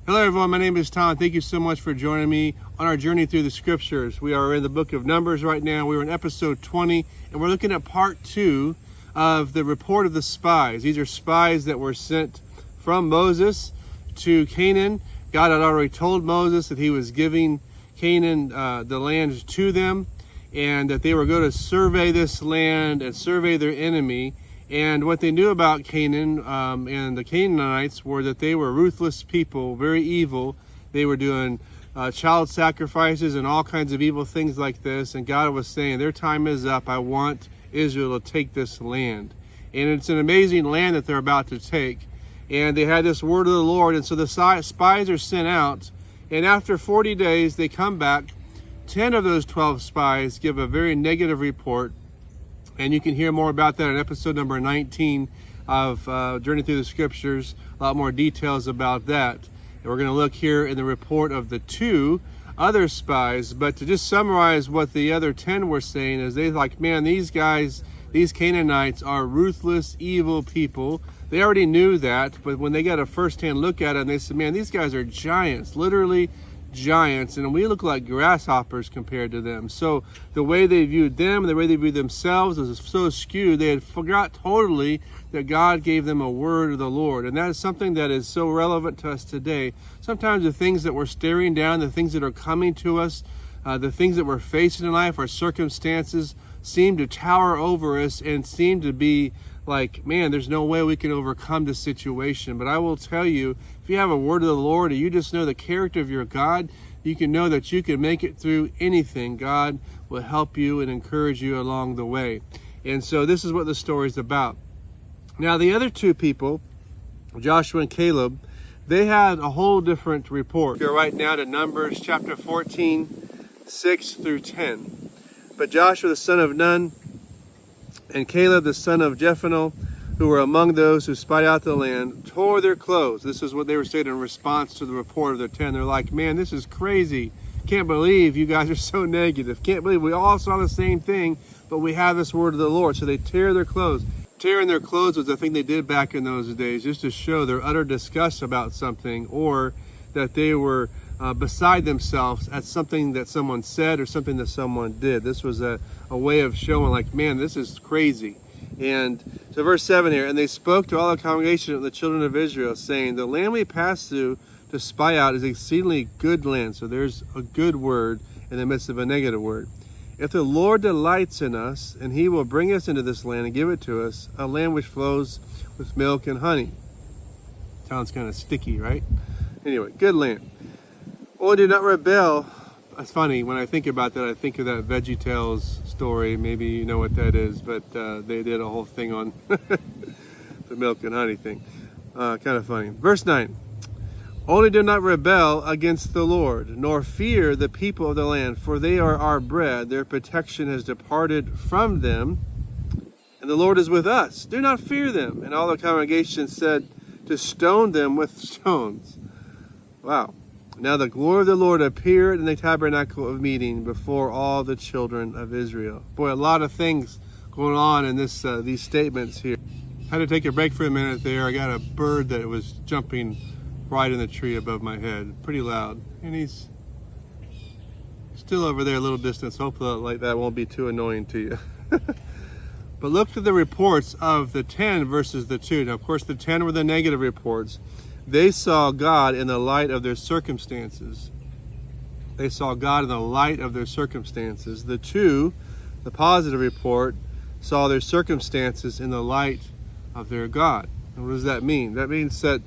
Hello everyone, my name is Tom. Thank you so much for joining me on our journey through the scriptures. We are in the book of Numbers right now. We're in episode 20 and we're looking at part 2 of the report of the spies. These are spies that were sent from Moses to Canaan. God had already told Moses that he was giving Canaan the land to them and that they were going to survey this land and survey their enemy. And what they knew about Canaan and the Canaanites were that they were ruthless people, very evil. They were doing child sacrifices and all kinds of evil things like this. And God was saying, their time is up. I want Israel to take this land. And it's an amazing land that they're about to take. And they had this word of the Lord. And so the spies are sent out. And after 40 days, they come back. 10 of those 12 spies give a very negative report. And you can hear more about that in episode number 19 of Journey Through the Scriptures. A lot more details about that. And we're going to look here in the report of the 2 other spies. But to just summarize what the other 10 were saying is they like, man, these guys, these Canaanites are ruthless, evil people. They already knew that. But when they got a first-hand look at it, they said, man, these guys are giants, literally giants, and we look like grasshoppers compared to them. So the way they viewed them, the way they viewed themselves was so skewed, they had forgot totally that God gave them a word of the Lord. And that is something that is so relevant to us today. Sometimes the things that we're staring down, the things that are coming to us, the things that we're facing in life, our circumstances seem to tower over us and seem to be like, man, there's no way we can overcome this situation. But I will tell you, if you have a word of the Lord, or you just know the character of your God, you can know that you can make it through anything. God will help you and encourage you along the way. And so this is what the story is about. Now, the other 2 people, Joshua and Caleb, they had a whole different report. Go right now to Numbers chapter 14, 6 through 10. But Joshua the son of Nun and Caleb the son of Jephunneh, who were among those who spied out the land, tore their clothes. This is what they were saying in response to the report of the 10. They're like, man, this is crazy. Can't believe you guys are so negative. Can't believe we all saw the same thing, but we have this word of the Lord. So they tear their clothes. Tearing their clothes was the thing they did back in those days, just to show their utter disgust about something, or that they were beside themselves at something that someone said or something that someone did. This was a way of showing like, man, this is crazy. And so verse 7 here, and they spoke to all the congregation of the children of Israel, saying, the land we passed through to spy out is exceedingly good land. So there's a good word in the midst of a negative word. If the Lord delights in us, and he will bring us into this land and give it to us, a land which flows with milk and honey. Sounds kind of sticky, right? Anyway, good land. Only do not rebel. It's funny, when I think about that, I think of that VeggieTales story. Maybe you know what that is, but they did a whole thing on the milk and honey thing. Kind of funny. Verse 9. Only do not rebel against the Lord, nor fear the people of the land, for they are our bread. Their protection has departed from them, and the Lord is with us. Do not fear them. And all the congregation said to stone them with stones. Wow. Now the glory of the Lord appeared in the tabernacle of meeting before all the children of Israel. Boy, a lot of things going on in this these statements here. I had to take a break for a minute there. I got a bird that was jumping right in the tree above my head, pretty loud. And he's still over there a little distance. Hopefully like that won't be too annoying to you. But look at the reports of the 10 versus the 2. Now, of course, the 10 were the negative reports. They saw God in the light of their circumstances. They saw God in the light of their circumstances. The 2, the positive report, saw their circumstances in the light of their God. And what does that mean? That means that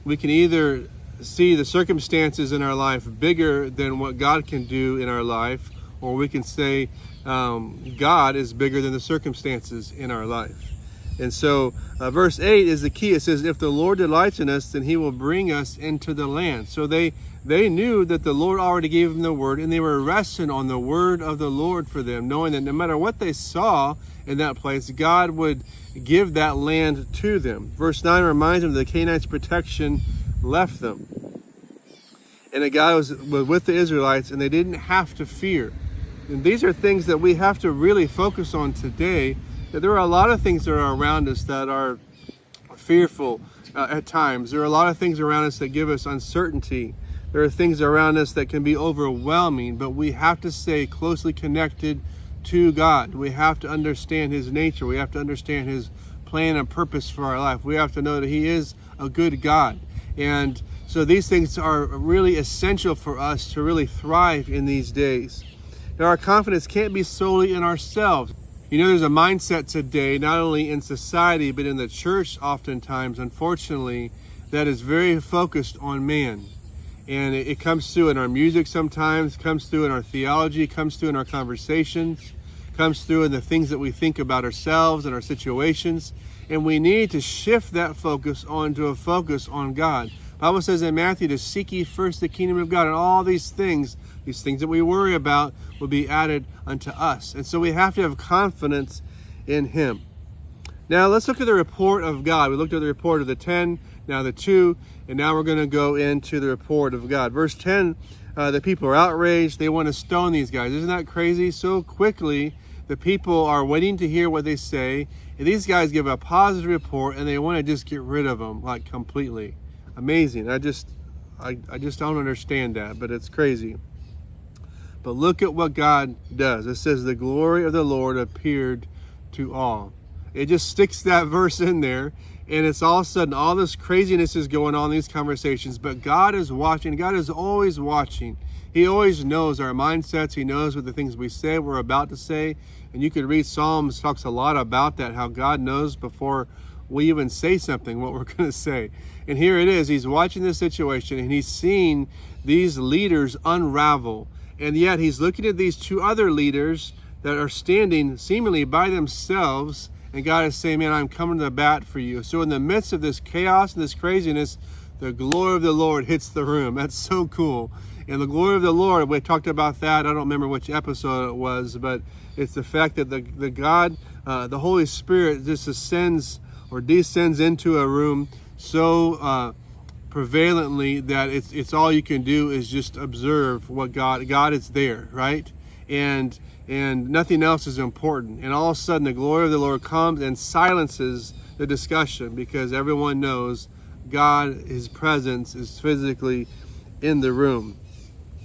we can either see the circumstances in our life bigger than what God can do in our life, or we can say God is bigger than the circumstances in our life. And so verse 8 is the key. It says, if the Lord delights in us, then he will bring us into the land. So they knew that the Lord already gave them the word, and they were resting on the word of the Lord for them, knowing that no matter what they saw in that place, God would give that land to them. Verse 9 reminds them that the Canaanites' protection left them. And that God was with the Israelites, and they didn't have to fear. And these are things that we have to really focus on today. That there are a lot of things that are around us that are fearful at times. There are a lot of things around us that give us uncertainty. There are things around us that can be overwhelming, but we have to stay closely connected to God. We have to understand His nature. We have to understand His plan and purpose for our life. We have to know that He is a good God. And so these things are really essential for us to really thrive in these days. Now, our confidence can't be solely in ourselves. You know, there's a mindset today, not only in society, but in the church oftentimes, unfortunately, that is very focused on man. And it comes through in our music sometimes, comes through in our theology, comes through in our conversations, comes through in the things that we think about ourselves and our situations. And we need to shift that focus onto a focus on God. The Bible says in Matthew to seek ye first the kingdom of God, and all these things that we worry about will be added unto us. And so we have to have confidence in Him. Now let's look at the report of God. We looked at the report of the 10, now the 2, and now we're going to go into the report of God. Verse 10, the people are outraged. They want to stone these guys. Isn't that crazy? So quickly, the people are waiting to hear what they say. And these guys give a positive report, and they want to just get rid of them, like completely. Amazing. I just don't understand that, but it's crazy. But look at what God does. It says, the glory of the Lord appeared to all. It just sticks that verse in there. And it's all of a sudden, all this craziness is going on in these conversations. But God is watching. God is always watching. He always knows our mindsets. He knows what the things we say, we're about to say. And you could read Psalms, talks a lot about that, how God knows before we even say something what we're going to say. And here it is. He's watching this situation, and he's seeing these leaders unravel. And yet he's looking at these 2 other leaders that are standing seemingly by themselves. And God is saying, man, I'm coming to the bat for you. So in the midst of this chaos and this craziness, the glory of the Lord hits the room. That's so cool. And the glory of the Lord, we talked about that. I don't remember which episode it was, but it's the fact that the God, the Holy Spirit just ascends or descends into a room so prevalently that it's all you can do is just observe what God is there, right? And nothing else is important. And all of a sudden, the glory of the Lord comes and silences the discussion because everyone knows God, His presence is physically in the room.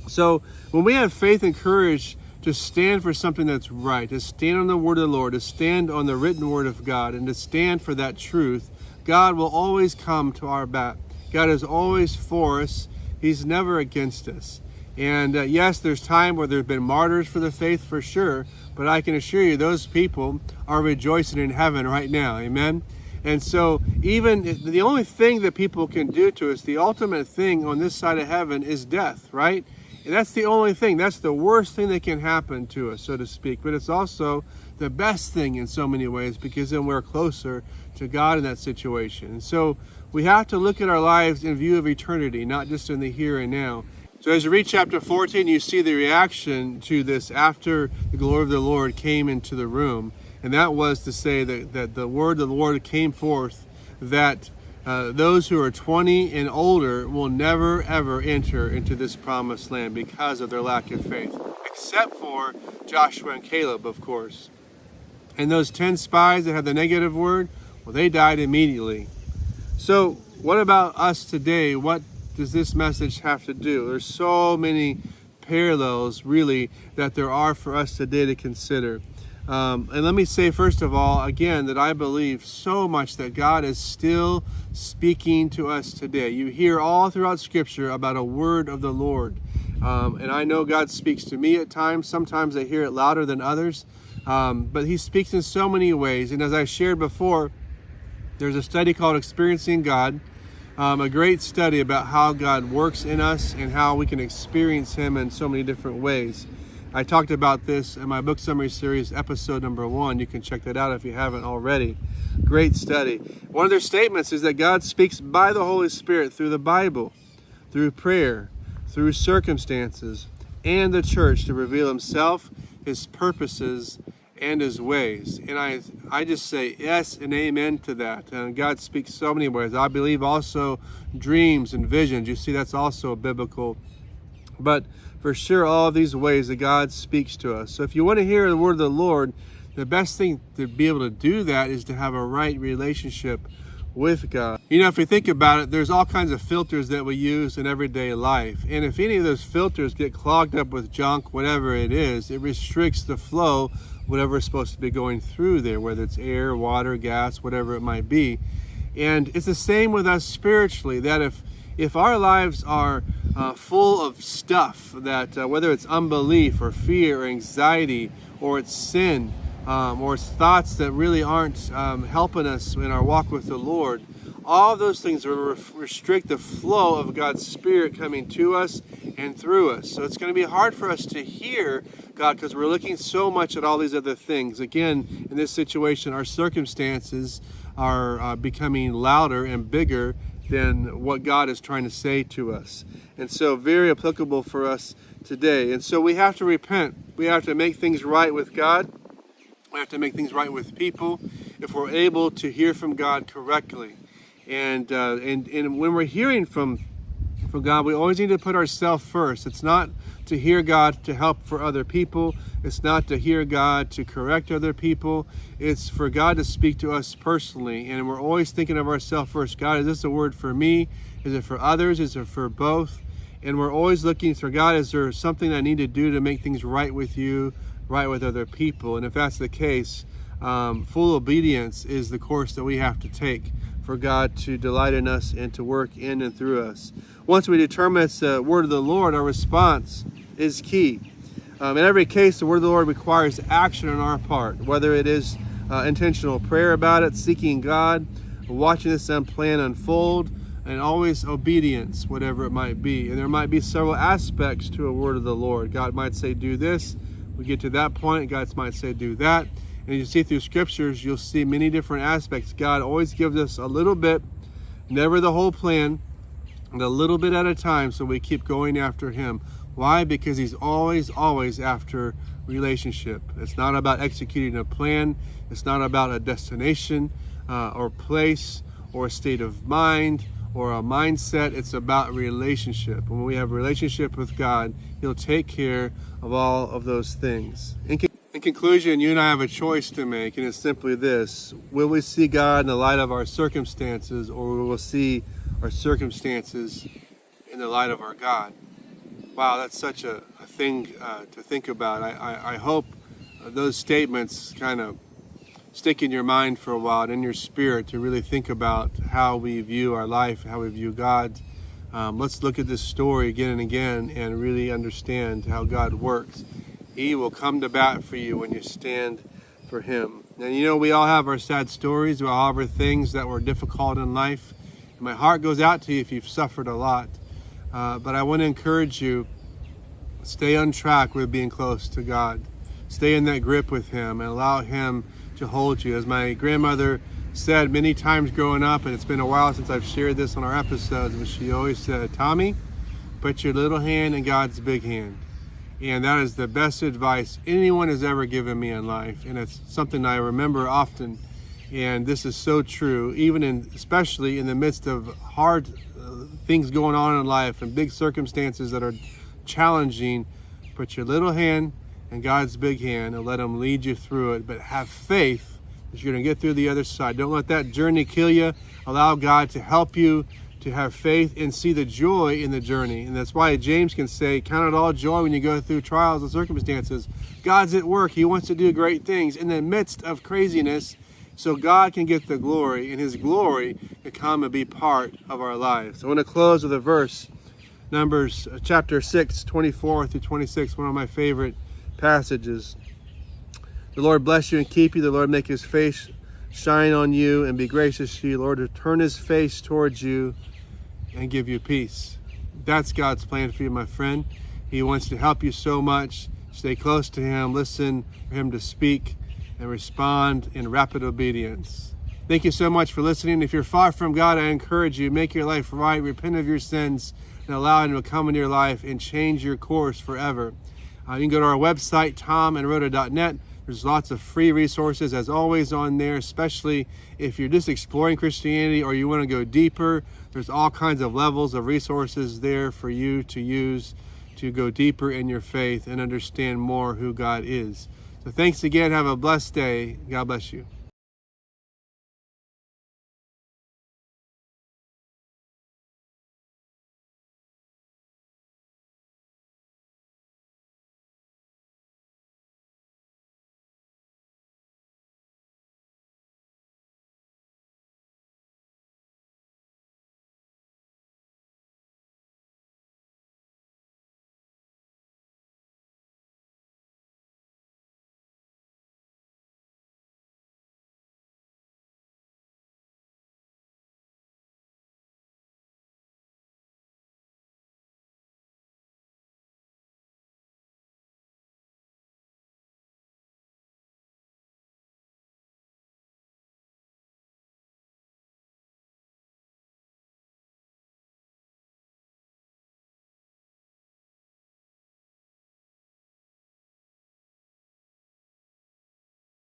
So when we have faith and courage to stand for something that's right, to stand on the word of the Lord, to stand on the written word of God, and to stand for that truth, God will always come to our back. God is always for us. He's never against us. And yes, there's time where there's been martyrs for the faith for sure, but I can assure you those people are rejoicing in heaven right now. Amen. And so even the only thing that people can do to us, the ultimate thing on this side of heaven is death, right? And that's the only thing. That's the worst thing that can happen to us, so to speak. But it's also the best thing in so many ways because then we're closer to God in that situation. And so we have to look at our lives in view of eternity, not just in the here and now. So as you read chapter 14, you see the reaction to this after the glory of the Lord came into the room. And that was to say that the word of the Lord came forth that those who are 20 and older will never, ever enter into this promised land because of their lack of faith, except for Joshua and Caleb, of course. And those 10 spies that had the negative word, well, they died immediately. So what about us today? What does this message have to do? There's so many parallels, really, that there are for us today to consider. And let me say, first of all, again, that I believe so much that God is still speaking to us today. You hear all throughout Scripture about a word of the Lord. And I know God speaks to me at times. Sometimes I hear it louder than others. But He speaks in so many ways. And as I shared before, there's a study called Experiencing God, a great study about how God works in us and how we can experience Him in so many different ways. I talked about this in my book summary series, episode number 1. You can check that out if you haven't already. Great study. One of their statements is that God speaks by the Holy Spirit through the Bible, through prayer, through circumstances, and the church to reveal Himself, His purposes, and His ways. And I just say yes and amen to that. And God speaks so many ways. I believe also dreams and visions. You see, that's also biblical. But for sure, all of these ways that God speaks to us. So if you want to hear the word of the Lord, the best thing to be able to do that is to have a right relationship with God. You know, if we think about it, there's all kinds of filters that we use in everyday life. And if any of those filters get clogged up with junk, whatever it is, it restricts the flow, whatever is supposed to be going through there, whether it's air, water, gas, whatever it might be. And it's the same with us spiritually, that if our lives are full of stuff, that whether it's unbelief or fear or anxiety or it's sin, or it's thoughts that really aren't helping us in our walk with the Lord, all of those things will restrict the flow of God's Spirit coming to us and through us. So it's going to be hard for us to hear God because we're looking so much at all these other things. Again, in this situation, our circumstances are becoming louder and bigger than what God is trying to say to us. And so very applicable for us today. And so we have to repent. We have to make things right with God. We have to make things right with people if we're able to hear from God correctly. And when we're hearing from God, we always need to put ourselves first. It's not to hear God to help for other people. It's not to hear God to correct other people. It's for God to speak to us personally. And we're always thinking of ourselves first. God, is this a word for me? Is it for others? Is it for both? And we're always looking for God, is there something I need to do to make things right with you, right with other people? And if that's the case, full obedience is the course that we have to take for God to delight in us and to work in and through us. Once we determine it's the word of the Lord, our response is key. In every case, the word of the Lord requires action on our part, whether it is intentional prayer about it, seeking God, watching this plan unfold, and always obedience, whatever it might be. And there might be several aspects to a word of the Lord. God might say, do this. We get to that point, God might say, do that. And you see through scriptures, you'll see many different aspects. God always gives us a little bit, never the whole plan, and a little bit at a time, so we keep going after him. Why? Because he's always after relationship. It's not about executing a plan. It's not about a destination or place or a state of mind or a mindset. It's about relationship. When we have a relationship with God, he'll take care of all of those things. In conclusion, you and I have a choice to make, and it's simply this. Will we see God in the light of our circumstances, or will we see our circumstances in the light of our God? Wow, that's such a thing to think about. I hope those statements kind of stick in your mind for a while and in your spirit to really think about how we view our life, how we view God. Let's look at this story again and again and really understand how God works. He will come to bat for you when you stand for him. And you know, we all have our sad stories. We all have our things that were difficult in life. And my heart goes out to you if you've suffered a lot. But I want to encourage you, stay on track with being close to God. Stay in that grip with him and allow him to hold you. As my grandmother said many times growing up, and it's been a while since I've shared this on our episodes, but she always said, Tommy, put your little hand in God's big hand. And that is the best advice anyone has ever given me in life. And it's something I remember often. And this is so true, especially in the midst of hard things going on in life and big circumstances that are challenging. Put your little hand in God's big hand and let him lead you through it. But have faith that you're going to get through the other side. Don't let that journey kill you. Allow God to help you to have faith and see the joy in the journey. And that's why James can say, count it all joy when you go through trials and circumstances. God's at work. He wants to do great things in the midst of craziness, so God can get the glory, and his glory can come and be part of our lives. I want to close with a verse, Numbers chapter 6, 24 through 26, one of my favorite passages. The Lord bless you and keep you. The Lord make his face shine on you and be gracious to you. The Lord to turn his face towards you and give you peace. That's God's plan for you, my friend. He wants to help you so much. Stay close to him. Listen for him to speak and respond in rapid obedience. Thank you so much for listening. If you're far from God, I encourage you, make your life right, repent of your sins, and allow him to come into your life and change your course forever. You can go to our website, tomandrhoda.net. There's lots of free resources, as always, on there, especially if you're just exploring Christianity or you want to go deeper. There's all kinds of levels of resources there for you to use to go deeper in your faith and understand more who God is. So thanks again. Have a blessed day. God bless you.